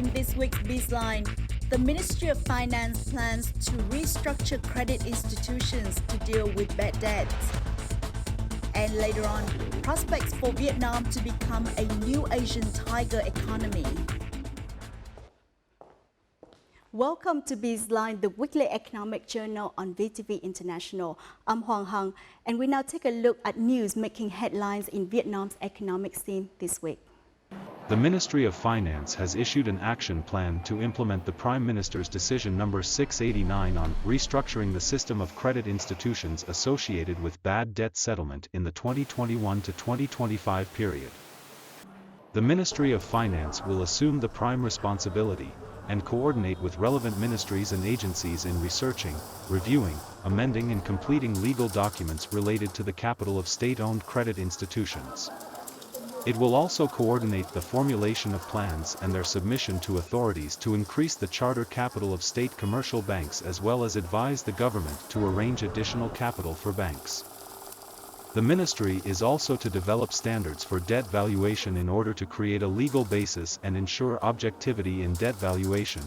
In this week's Bizline, the Ministry of Finance plans to restructure credit institutions to deal with bad debts. And later on, prospects for Vietnam to become a new Asian tiger economy. Welcome to Bizline, the weekly economic journal on VTV International. I'm Hoàng Hằng, and we now take a look at news making headlines in Vietnam's economic scene this week. The Ministry of Finance has issued an action plan to implement the Prime Minister's Decision number 689 on restructuring the system of credit institutions associated with bad debt settlement in the 2021 to 2025 period. The Ministry of Finance will assume the prime responsibility and coordinate with relevant ministries and agencies in researching, reviewing, amending and completing legal documents related to the capital of state-owned credit institutions. It will also coordinate the formulation of plans and their submission to authorities to increase the charter capital of state commercial banks, as well as advise the government to arrange additional capital for banks. The ministry is also to develop standards for debt valuation in order to create a legal basis and ensure objectivity in debt valuation.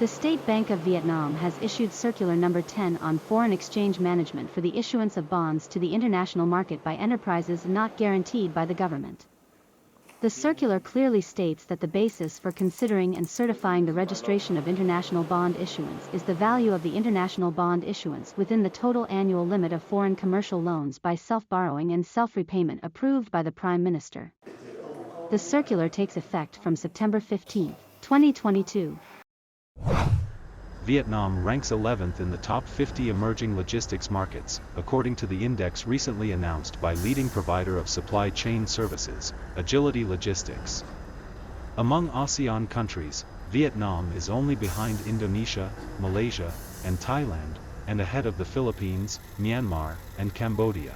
The State Bank of Vietnam has issued Circular Number 10 on foreign exchange management for the issuance of bonds to the international market by enterprises not guaranteed by the government. The circular clearly states that the basis for considering and certifying the registration of international bond issuance is the value of the international bond issuance within the total annual limit of foreign commercial loans by self-borrowing and self-repayment approved by the Prime Minister. The circular takes effect from September 15, 2022. Vietnam ranks 11th in the top 50 emerging logistics markets, according to the index recently announced by leading provider of supply chain services, Agility Logistics. Among ASEAN countries, Vietnam is only behind Indonesia, Malaysia, and Thailand, and ahead of the Philippines, Myanmar, and Cambodia.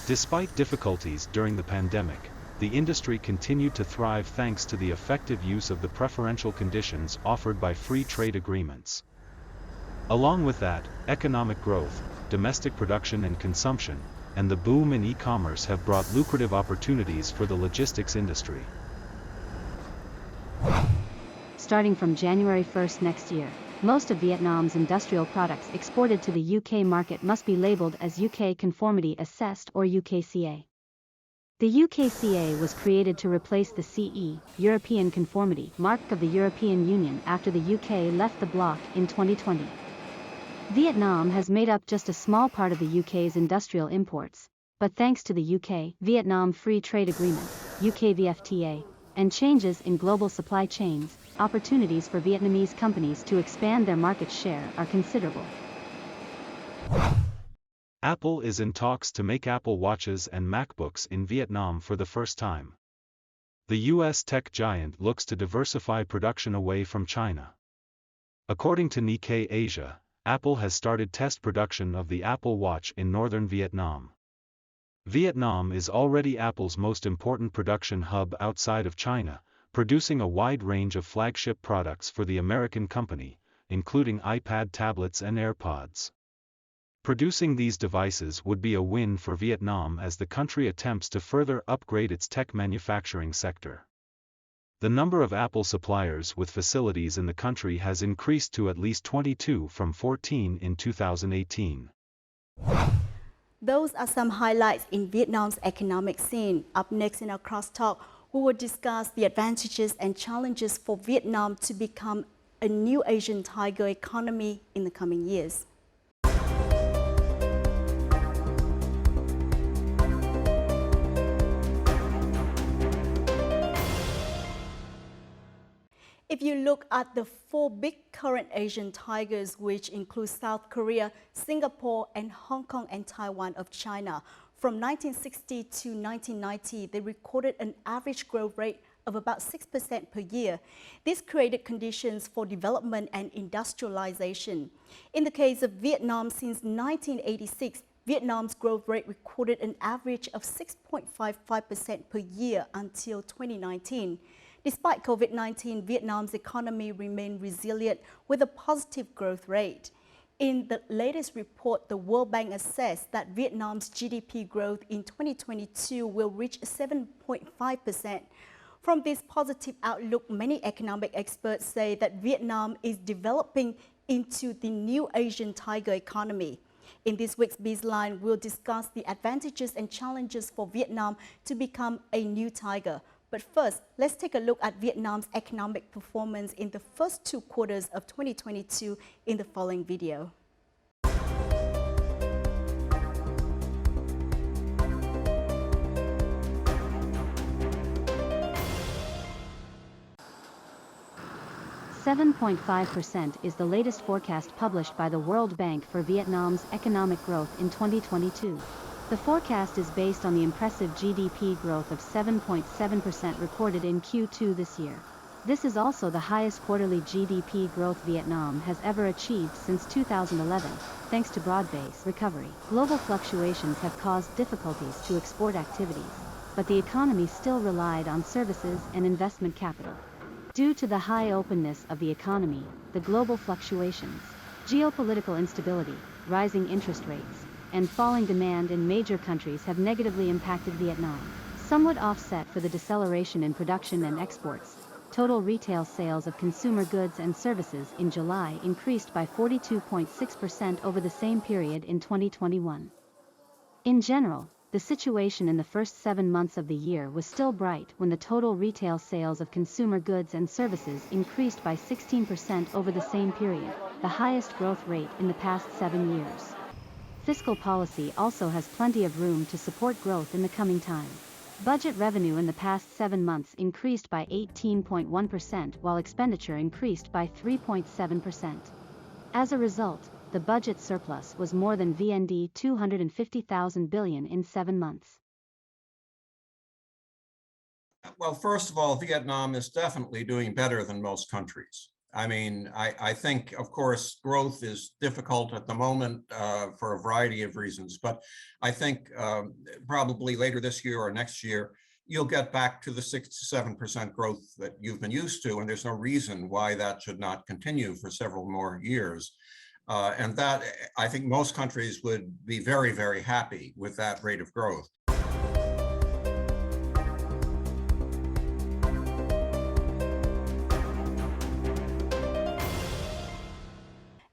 Despite difficulties during the pandemic, the industry continued to thrive thanks to the effective use of the preferential conditions offered by free trade agreements. Along with that, economic growth, domestic production and consumption, and the boom in e-commerce have brought lucrative opportunities for the logistics industry. Starting from January 1st next year, most of Vietnam's industrial products exported to the UK market must be labeled as UK Conformity Assessed or UKCA. The UKCA was created to replace the CE, European Conformity, mark of the European Union after the UK left the bloc in 2020. Vietnam has made up just a small part of the UK's industrial imports, but thanks to the UK-Vietnam Free Trade Agreement, UKVFTA, and changes in global supply chains, opportunities for Vietnamese companies to expand their market share are considerable. Apple is in talks to make Apple Watches and MacBooks in Vietnam for the first time. The US tech giant looks to diversify production away from China. According to Nikkei Asia, Apple has started test production of the Apple Watch in northern Vietnam. Vietnam is already Apple's most important production hub outside of China, producing a wide range of flagship products for the American company, including iPad tablets and AirPods. Producing these devices would be a win for Vietnam as the country attempts to further upgrade its tech manufacturing sector. The number of Apple suppliers with facilities in the country has increased to at least 22 from 14 in 2018. Those are some highlights in Vietnam's economic scene. Up next in our crosstalk, we will discuss the advantages and challenges for Vietnam to become a new Asian tiger economy in the coming years. If you look at the four big current Asian tigers, which include South Korea, Singapore, and Hong Kong and Taiwan of China, from 1960 to 1990, they recorded an average growth rate of about 6% per year. This created conditions for development and industrialization. In the case of Vietnam, since 1986, Vietnam's growth rate recorded an average of 6.55% per year until 2019. Despite COVID-19, Vietnam's economy remained resilient with a positive growth rate. In the latest report, the World Bank assessed that Vietnam's GDP growth in 2022 will reach 7.5%. From this positive outlook, many economic experts say that Vietnam is developing into the new Asian tiger economy. In this week's Bizline, we'll discuss the advantages and challenges for Vietnam to become a new tiger. But first, let's take a look at Vietnam's economic performance in the first 2 quarters of 2022 in the following video. .5% is the latest forecast published by the World Bank for Vietnam's economic growth in 2022. The forecast is based on the impressive GDP growth of 7.7% recorded in Q2 this year. This is also the highest quarterly GDP growth Vietnam has ever achieved since 2011, thanks to broad-based recovery. Global fluctuations have caused difficulties to export activities, but the economy still relied on services and investment capital. Due to the high openness of the economy, the global fluctuations, geopolitical instability, rising interest rates, and falling demand in major countries have negatively impacted Vietnam. Somewhat offset for the deceleration in production and exports, total retail sales of consumer goods and services in July increased by 42.6% over the same period in 2021. In general, the situation in the first 7 months of the year was still bright when the total retail sales of consumer goods and services increased by 16% over the same period, the highest growth rate in the past 7 years. Fiscal policy also has plenty of room to support growth in the coming time. Budget revenue in the past 7 months increased by 18.1% while expenditure increased by 3.7%. As a result, the budget surplus was more than VND 250,000 billion in 7 months. Well, first of all, Vietnam is definitely doing better than most countries. I mean, I think, of course, growth is difficult at the moment for a variety of reasons, but I think probably later this year or next year, you'll get back to the 6 to 7% growth that you've been used to, and there's no reason why that should not continue for several more years. And that, I think most countries would be very, very happy with that rate of growth.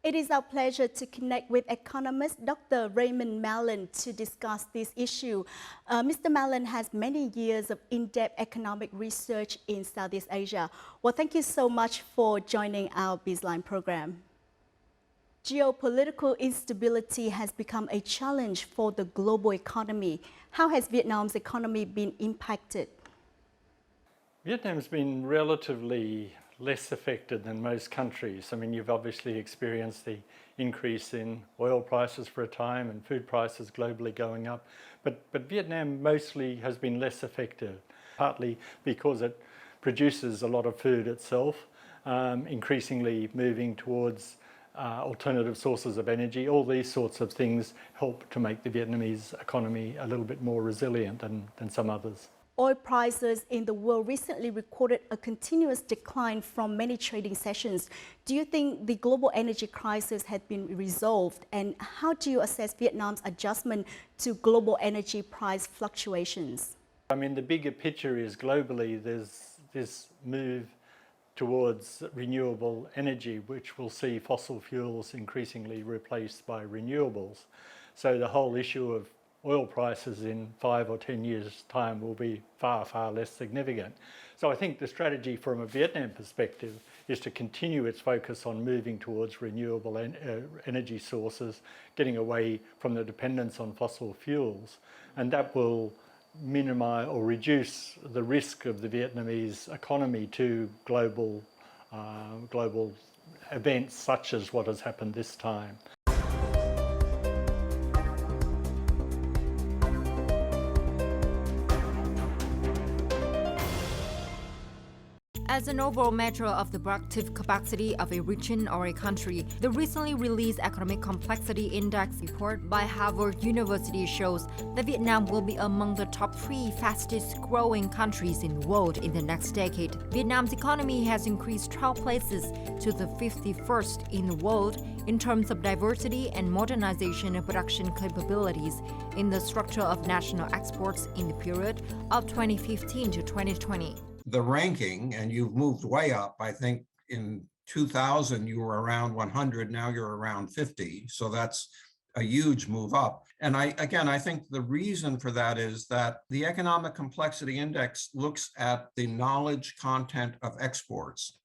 It is our pleasure to connect with economist Dr. Raymond Mallon to discuss this issue. Mr. Mallon has many years of in-depth economic research in Southeast Asia. Well, thank you so much for joining our Bizline program. Geopolitical instability has become a challenge for the global economy. How has Vietnam's economy been impacted? Vietnam's been relatively less affected than most countries. I mean, you've obviously experienced the increase in oil prices for a time and food prices globally going up. But Vietnam mostly has been less affected, partly because it produces a lot of food itself, increasingly moving towards alternative sources of energy. All these sorts of things help to make the Vietnamese economy a little bit more resilient than some others. Oil prices in the world recently recorded a continuous decline from many trading sessions. Do you think the global energy crisis has been resolved? And how do you assess Vietnam's adjustment to global energy price fluctuations? I mean, the bigger picture is globally there's this move towards renewable energy, which will see fossil fuels increasingly replaced by renewables. So the whole issue of oil prices in 5 or 10 years' time will be far, far less significant. So I think the strategy from a Vietnam perspective is to continue its focus on moving towards renewable energy sources, getting away from the dependence on fossil fuels, and that will minimize or reduce the risk of the Vietnamese economy to global events such as what has happened this time. As an overall measure of the productive capacity of a region or a country, the recently released Economic Complexity Index report by Harvard University shows that Vietnam will be among the top 3 fastest growing countries in the world in the next decade. Vietnam's economy has increased 12 places to the 51st in the world in terms of diversity and modernization and production capabilities in the structure of national exports in the period of 2015 to 2020. the ranking, and you've moved way up. I think in 2000 you were around 100, now you're around 50. So that's a huge move up. And I think the reason for that is that the Economic Complexity Index looks at the knowledge content of exports,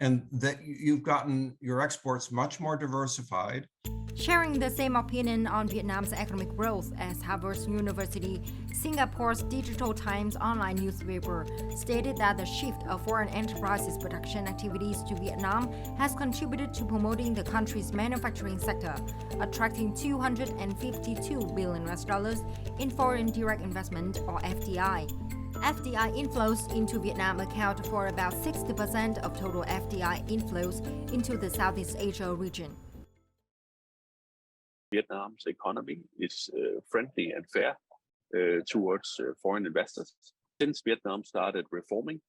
and that you've gotten your exports much more diversified. Sharing the same opinion on Vietnam's economic growth as Harvard University, Singapore's Digital Times online newspaper stated that the shift of foreign enterprises production activities to Vietnam has contributed to promoting the country's manufacturing sector, attracting $252 billion in foreign direct investment, or FDI. FDI inflows into Vietnam account for about 60% of total FDI inflows into the Southeast Asia region. Vietnam's economy is friendly and fair towards foreign investors. Since Vietnam started reforming,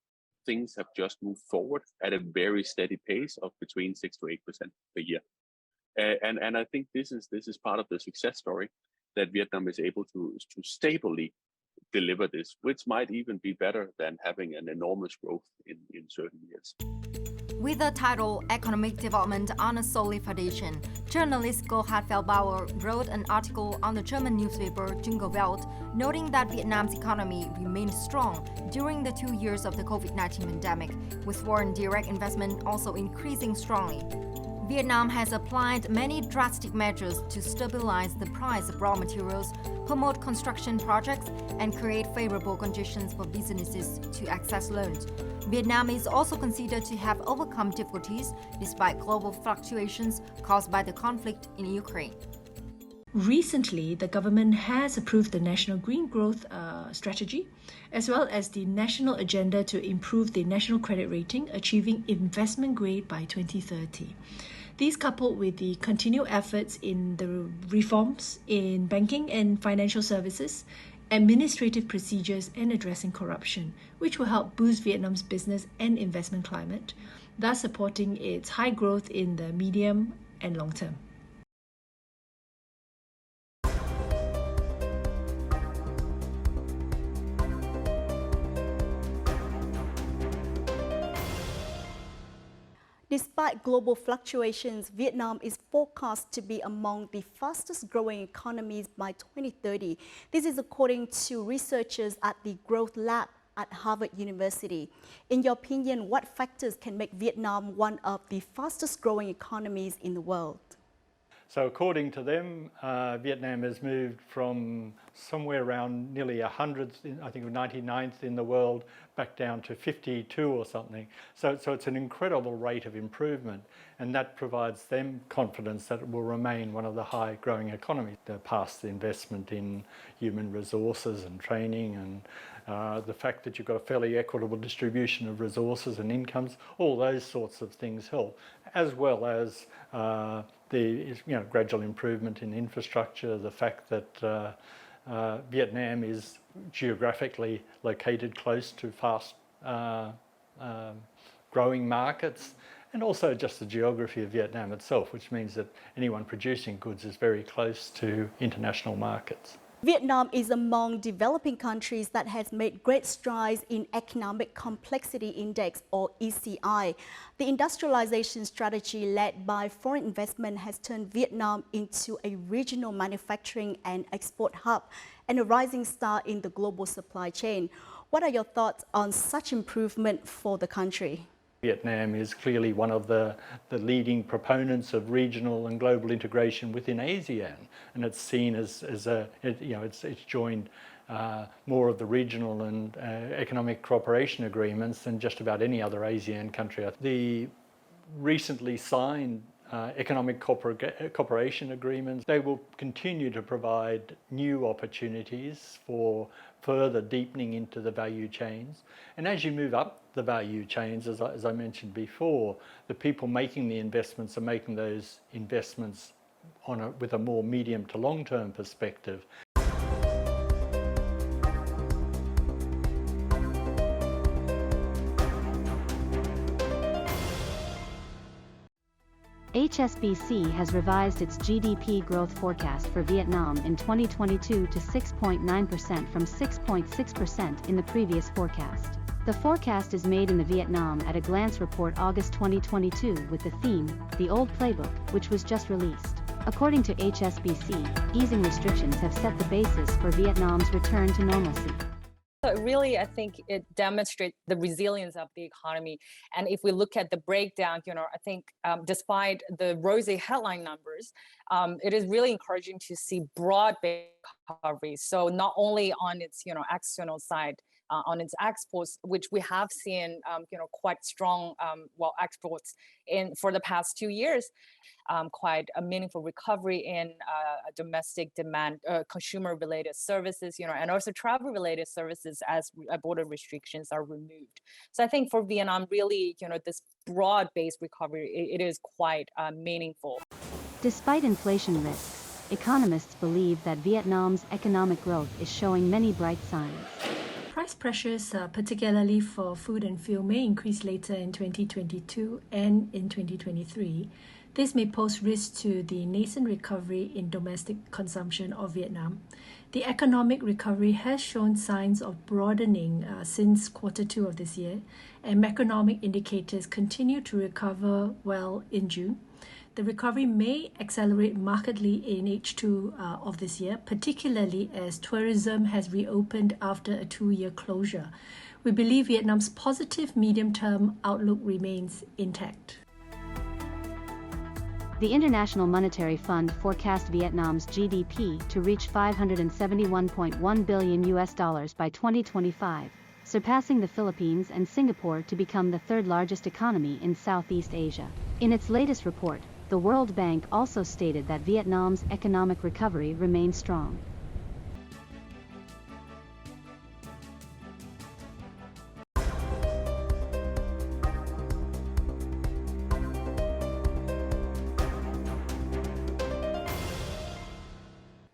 things have just moved forward at a very steady pace of between 6 to 8% per year. And I think this is part of the success story, that Vietnam is able to stably deliver this, which might even be better than having an enormous growth in certain years. With the title Economic Development on a Solid Foundation, journalist Gerhard Feldbauer wrote an article on the German newspaper Junge Welt, noting that Vietnam's economy remained strong during the 2 years of the COVID-19 pandemic, with foreign direct investment also increasing strongly. Vietnam has applied many drastic measures to stabilize the price of raw materials, promote construction projects, and create favorable conditions for businesses to access loans. Vietnam is also considered to have overcome difficulties despite global fluctuations caused by the conflict in Ukraine. Recently, the government has approved the National Green Growth Strategy, as well as the National Agenda to improve the national credit rating, achieving investment grade by 2030. These, coupled with the continued efforts in the reforms in banking and financial services, administrative procedures, and addressing corruption, which will help boost Vietnam's business and investment climate, thus supporting its high growth in the medium and long term. Despite global fluctuations, Vietnam is forecast to be among the fastest growing economies by 2030. This is according to researchers at the Growth Lab at Harvard University. In your opinion, what factors can make Vietnam one of the fastest growing economies in the world? So according to them, Vietnam has moved from somewhere around nearly 100th, I think 99th in the world, back down to 52 or something. So it's an incredible rate of improvement, and that provides them confidence that it will remain one of the high growing economies. The past investment in human resources and training, and the fact that you've got a fairly equitable distribution of resources and incomes, all those sorts of things help, as well as the gradual improvement in infrastructure, the fact that Vietnam is geographically located close to fast growing markets, and also just the geography of Vietnam itself, which means that anyone producing goods is very close to international markets. Vietnam is among developing countries that has made great strides in Economic Complexity Index, or ECI. The industrialization strategy led by foreign investment has turned Vietnam into a regional manufacturing and export hub and a rising star in the global supply chain. What are your thoughts on such improvement for the country? Vietnam is clearly one of the leading proponents of regional and global integration within ASEAN, and it's seen as it's joined more of the regional and economic cooperation agreements than just about any other ASEAN country. The recently signed economic cooperation agreements, they will continue to provide new opportunities for further deepening into the value chains. And as you move up the value chains, as I mentioned before, the people making the investments are making those investments with a more medium to long-term perspective. HSBC has revised its GDP growth forecast for Vietnam in 2022 to 6.9% from 6.6% in the previous forecast. The forecast is made in the Vietnam at a Glance report August 2022 with the theme, The Old Playbook, which was just released. According to HSBC, easing restrictions have set the basis for Vietnam's return to normalcy. So really, I think it demonstrates the resilience of the economy. And if we look at the breakdown, I think despite the rosy headline numbers, it is really encouraging to see broad-based recovery. So not only on its, external side, on its exports, which we have seen, quite strong, exports for the past 2 years, quite a meaningful recovery in domestic demand, consumer-related services, and also travel-related services as border restrictions are removed. So I think for Vietnam, really, this broad-based recovery, it is quite meaningful. Despite inflation risks, economists believe that Vietnam's economic growth is showing many bright signs. Price pressures, particularly for food and fuel, may increase later in 2022 and in 2023. This may pose risks to the nascent recovery in domestic consumption of Vietnam. The economic recovery has shown signs of broadening since Q2 of this year, and macroeconomic indicators continue to recover well in June. The recovery may accelerate markedly in H2 of this year, particularly as tourism has reopened after a 2-year closure. We believe Vietnam's positive medium-term outlook remains intact. The International Monetary Fund forecast Vietnam's GDP to reach $571.1 billion by 2025, surpassing the Philippines and Singapore to become the third largest economy in Southeast Asia. In its latest report, the World Bank also stated that Vietnam's economic recovery remains strong.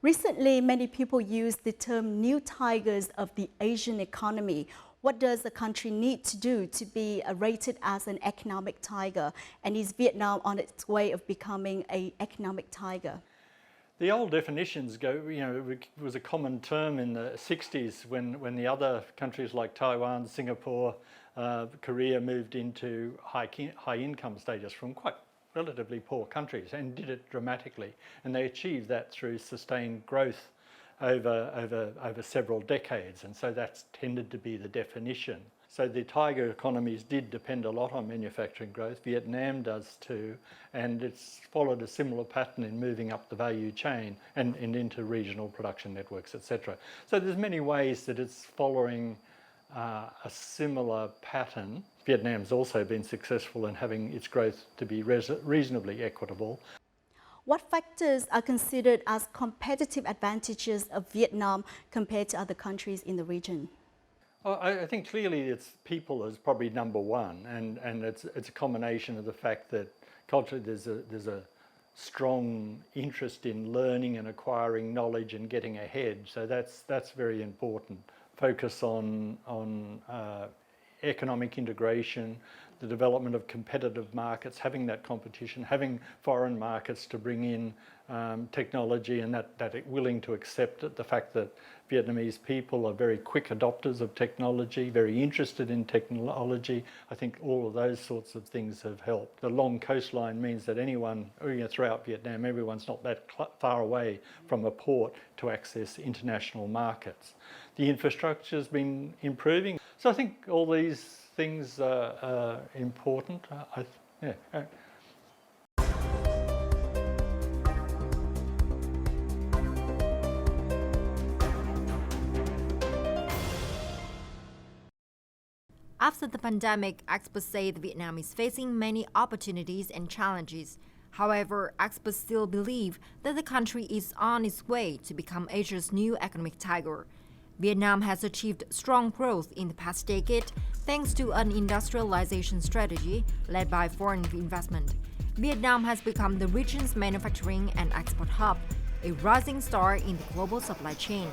Recently, many people use the term new tigers of the Asian economy. What does a country need to do to be rated as an economic tiger? And is Vietnam on its way of becoming an economic tiger? The old definitions go, it was a common term in the 60s when the other countries like Taiwan, Singapore, Korea moved into high income status from quite relatively poor countries and did it dramatically. And they achieved that through sustained growth over several decades. And so that's tended to be the definition. So the tiger economies did depend a lot on manufacturing growth. Vietnam does too. And it's followed a similar pattern in moving up the value chain and into regional production networks, etc. So there's many ways that it's following a similar pattern. Vietnam's also been successful in having its growth to be reasonably equitable. What factors are considered as competitive advantages of Vietnam compared to other countries in the region? Well, I think clearly it's people is probably number one, and it's a combination of the fact that culturally there's a strong interest in learning and acquiring knowledge and getting ahead. So that's very important. Focus on economic integration, the development of competitive markets, having that competition, having foreign markets to bring in technology, and that willing to accept it. The fact that Vietnamese people are very quick adopters of technology, very interested in technology. I think all of those sorts of things have helped. The long coastline means that anyone throughout Vietnam, everyone's not that far away from a port to access international markets. The infrastructure's been improving. So I think all these things are important. After the pandemic, experts say that Vietnam is facing many opportunities and challenges. However, experts still believe that the country is on its way to become Asia's new economic tiger. Vietnam has achieved strong growth in the past decade thanks to an industrialization strategy led by foreign investment. Vietnam has become the region's manufacturing and export hub, a rising star in the global supply chain.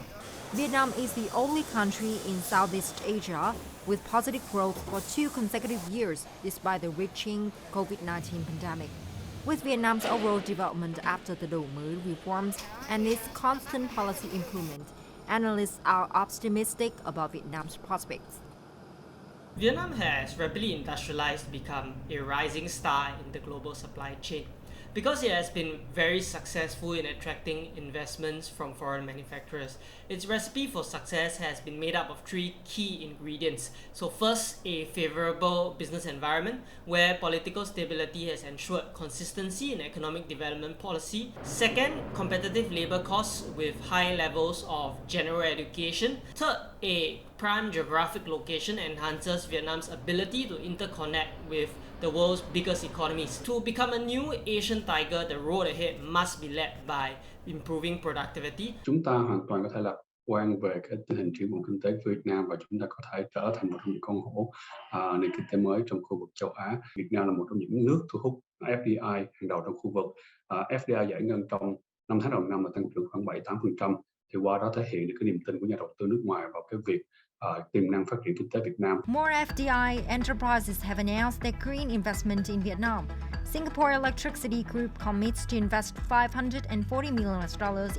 Vietnam is the only country in Southeast Asia with positive growth for 2 consecutive years despite the reaching COVID-19 pandemic. With Vietnam's overall development after the Đổi mới reforms and its constant policy improvement, analysts are optimistic about Vietnam's prospects. Vietnam has rapidly industrialized to become a rising star in the global supply chain. Because it has been very successful in attracting investments from foreign manufacturers, its recipe for success has been made up of 3 key ingredients. So first, a favorable business environment where political stability has ensured consistency in economic development policy. Second, competitive labor costs with high levels of general education. Third, a prime geographic location enhances Vietnam's ability to interconnect with the world's biggest economies. To become a new Asian tiger, the road ahead must be led by improving productivity. Chúng ta hoàn toàn có thể lạc quan về cái tình hình triển vọng kinh tế của Việt Nam và chúng ta có thể trở thành một trong những con hổ nền kinh tế mới trong khu vực châu Á. Việt Nam là một trong những nước thu hút FDI hàng đầu trong khu vực. FDI giải ngân trong 5 tháng đầu năm là tăng trưởng khoảng 7-8%. Thì qua đó thể hiện được cái niềm tin của nhà đầu tư nước ngoài vào cái việc tiềm năng phát triển kinh tế Việt Nam. More FDI enterprises have announced their green investment in Vietnam. Singapore Electricity Group commits to invest $540 million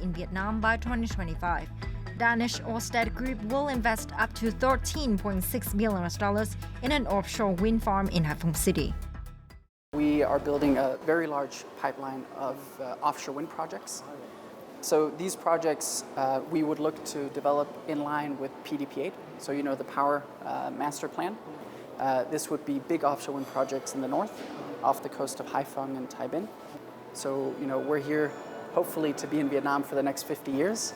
in Vietnam by 2025. Danish Ørsted Group will invest up to $13.6 million in an offshore wind farm in Haiphong City. We are building a very large pipeline of offshore wind projects. So these projects we would look to develop in line with PDP8, so you know the power master plan. This would be big offshore wind projects in the north, off the coast of Haiphong and Tai Binh. So you know we're here hopefully to be in Vietnam for the next 50 years.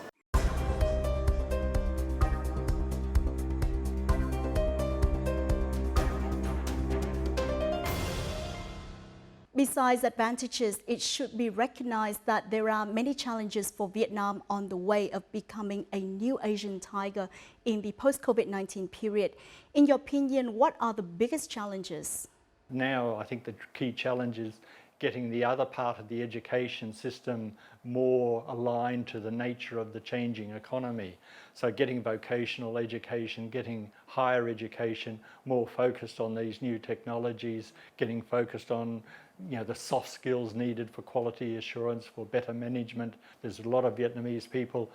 Besides advantages, it should be recognized that there are many challenges for Vietnam on the way of becoming a new Asian tiger in the post-COVID-19 period. In your opinion, what are the biggest challenges? Now, I think the key challenge is getting the other part of the education system more aligned to the nature of the changing economy. So getting vocational education, getting higher education more focused on these new technologies, getting focused on the soft skills needed for quality assurance, for better management. There's a lot of Vietnamese people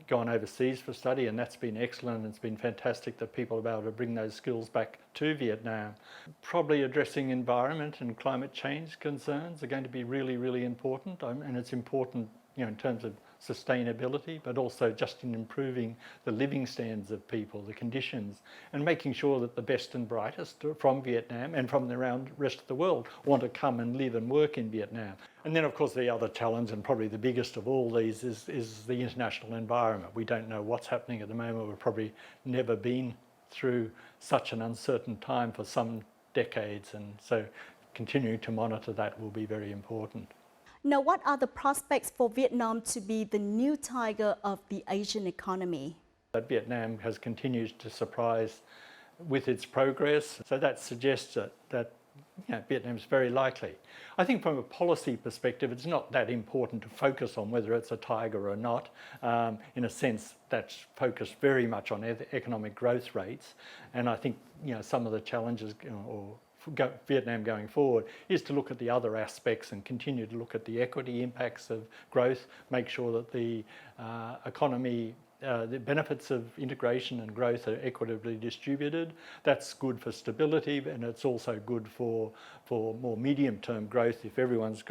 gone overseas for study, and that's been excellent. It's been fantastic that people are able to bring those skills back to Vietnam. Probably addressing environment and climate change concerns are going to be really, really important, and it's important in terms of sustainability, but also just in improving the living standards of people, the conditions, and making sure that the best and brightest from Vietnam and from around the rest of the world want to come and live and work in Vietnam. And then, of course, the other challenge, and probably the biggest of all these, is the international environment. We don't know what's happening at the moment. We've probably never been through such an uncertain time for some decades, and so continuing to monitor that will be very important. Now, what are the prospects for Vietnam to be the new tiger of the Asian economy? That Vietnam has continued to surprise with its progress, so that suggests that Vietnam is very likely. I think from a policy perspective, it's not that important to focus on whether it's a tiger or not. In a sense, that's focused very much on economic growth rates, and I think some of the challenges Vietnam going forward is to look at the other aspects and continue to look at the equity impacts of growth, make sure that the economy, the benefits of integration and growth are equitably distributed. That's good for stability, and it's also good for more medium-term growth. If everyone's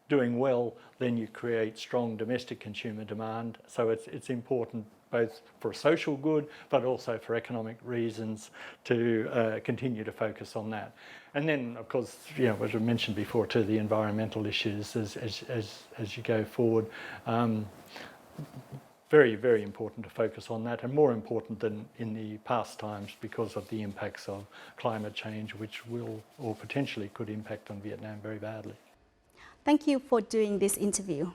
doing well, then you create strong domestic consumer demand. So it's important both for social good, but also for economic reasons to continue to focus on that. And then, of course, as I mentioned before, too, the environmental issues as you go forward. Very, very important to focus on that, and more important than in the past times because of the impacts of climate change, which will or potentially could impact on Vietnam very badly. Thank you for doing this interview.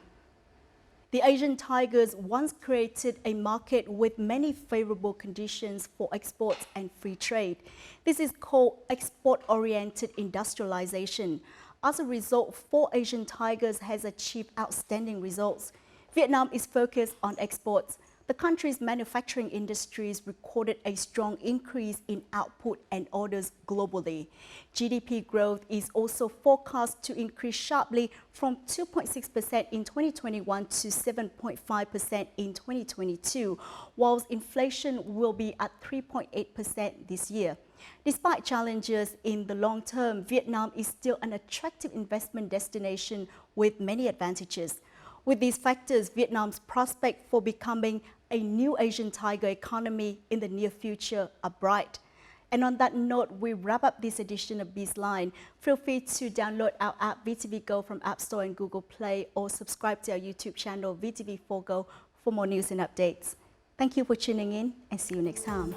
The Asian tigers once created a market with many favorable conditions for exports and free trade. This is called export-oriented industrialization. As a result, 4 Asian tigers has achieved outstanding results. Vietnam is focused on exports, the country's manufacturing industries recorded a strong increase in output and orders globally. GDP growth is also forecast to increase sharply from 2.6% in 2021 to 7.5% in 2022, whilst inflation will be at 3.8% this year. Despite challenges in the long term, Vietnam is still an attractive investment destination with many advantages. With these factors, Vietnam's prospect for becoming a new Asian tiger economy in the near future are bright. And on that note, we wrap up this edition of BizLine. Feel free to download our app VTV Go from App Store and Google Play, or subscribe to our YouTube channel VTV4 Go for more news and updates. Thank you for tuning in, and see you next time.